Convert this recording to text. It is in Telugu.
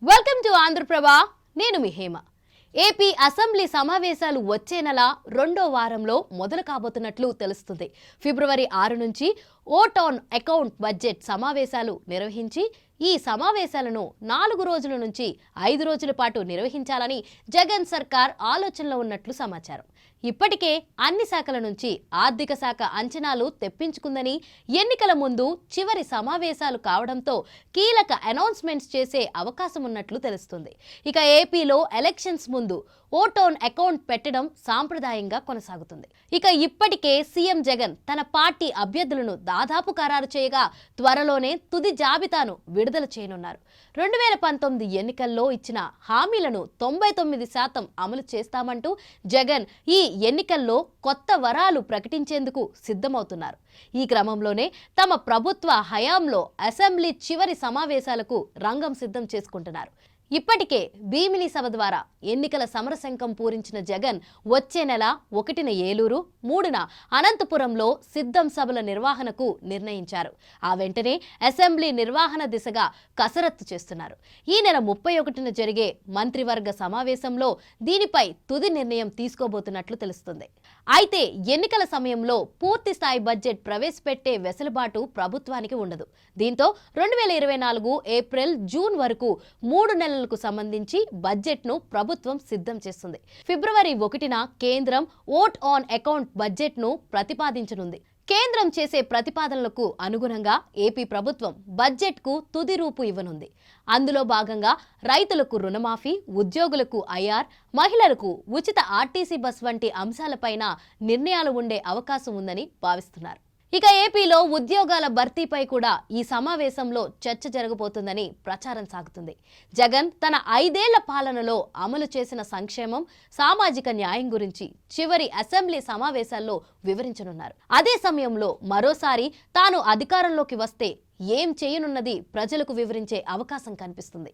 Welcome to Andhraprabha. నేను మీ హేమ. ఏపీ అసెంబ్లీ సమావేశాలు వచ్చే నెల రెండో వారంలో మొదలు కాబోతున్నట్లు తెలుస్తుంది. ఫిబ్రవరి 6 నుంచి ఓట్ ఆన్ అకౌంట్ బడ్జెట్ సమావేశాలు నిర్వహించి ఈ సమావేశాలను 4 రోజుల నుంచి 5 రోజుల పాటు నిర్వహించాలని జగన్ సర్కార్ ఆలోచనలో ఉన్నట్లు సమాచారం. ఇప్పటికే అన్ని శాఖల నుంచి ఆర్థిక శాఖ అంచనాలు తెప్పించుకుందని, ఎన్నికల ముందు చివరి సమావేశాలు కావడంతో కీలక అనౌన్స్మెంట్స్ చేసే అవకాశం ఉన్నట్లు తెలుస్తుంది. ఇక ఏపీలో ఎలక్షన్స్ ముందు ఓట్ ఆన్ అకౌంట్ పెట్టడం సాంప్రదాయంగా కొనసాగుతుంది. ఇక ఇప్పటికే సీఎం జగన్ తన పార్టీ అభ్యర్థులను దాదాపు ఖరారు చేయగా త్వరలోనే తుది జాబితాను విడుదల చేయనున్నారు. 2019 ఎన్నికల్లో ఇచ్చిన హామీలను 99% అమలు చేస్తామంటూ జగన్ ఈ ఎన్నికల్లో కొత్త వరాలు ప్రకటించేందుకు సిద్ధమవుతున్నారు. ఈ క్రమంలోనే తమ ప్రభుత్వ హయాంలో అసెంబ్లీ చివరి సమావేశాలకు రంగం సిద్ధం చేసుకుంటున్నారు. ఇప్పటికే భీమిలి సభ ద్వారా ఎన్నికల సమరశంఖం పూరించిన జగన్ వచ్చే నెల 1న ఏలూరు, 3న అనంతపురంలో సిద్ధం సభల నిర్వహణకు నిర్ణయించారు. ఆ వెంటనే అసెంబ్లీ నిర్వహణ దిశగా కసరత్తు చేస్తున్నారు. ఈ నెల 31న జరిగే మంత్రివర్గ సమావేశంలో దీనిపై తుది నిర్ణయం తీసుకోబోతున్నట్లు తెలుస్తుంది. అయితే ఎన్నికల సమయంలో పూర్తి స్థాయి బడ్జెట్ ప్రవేశపెట్టే వెసులుబాటు ప్రభుత్వానికి ఉండదు. దీంతో 2024 ఏప్రిల్, జూన్ వరకు 3 నెలలకు సంబంధించి బడ్జెట్ను ప్రభుత్వం సిద్ధం చేస్తుంది. ఫిబ్రవరి 1న కేంద్రం ఓట్ ఆన్ అకౌంట్ బడ్జెట్ను ప్రతిపాదించనుంది. కేంద్రం చేసే ప్రతిపాదనలకు అనుగుణంగా ఏపీ ప్రభుత్వం బడ్జెట్కు తుది రూపు ఇవ్వనుంది. అందులో భాగంగా రైతులకు రుణమాఫీ, ఉద్యోగులకు ఐఆర్, మహిళలకు ఉచిత ఆర్టీసీ బస్ వంటి అంశాలపైన నిర్ణయాలు ఉండే అవకాశం ఉందని భావిస్తున్నారు. ఇక ఏపీలో ఉద్యోగాల భర్తీపై కూడా ఈ సమావేశంలో చర్చ జరగబోతుందని ప్రచారం సాగుతుంది. జగన్ తన 5 ఏళ్ల పాలనలో అమలు చేసిన సంక్షేమం, సామాజిక న్యాయం గురించి చివరి అసెంబ్లీ సమావేశాల్లో వివరించనున్నారు. అదే సమయంలో మరోసారి తాను అధికారంలోకి వస్తే ఏం చేయనున్నది ప్రజలకు వివరించే అవకాశం కనిపిస్తుంది.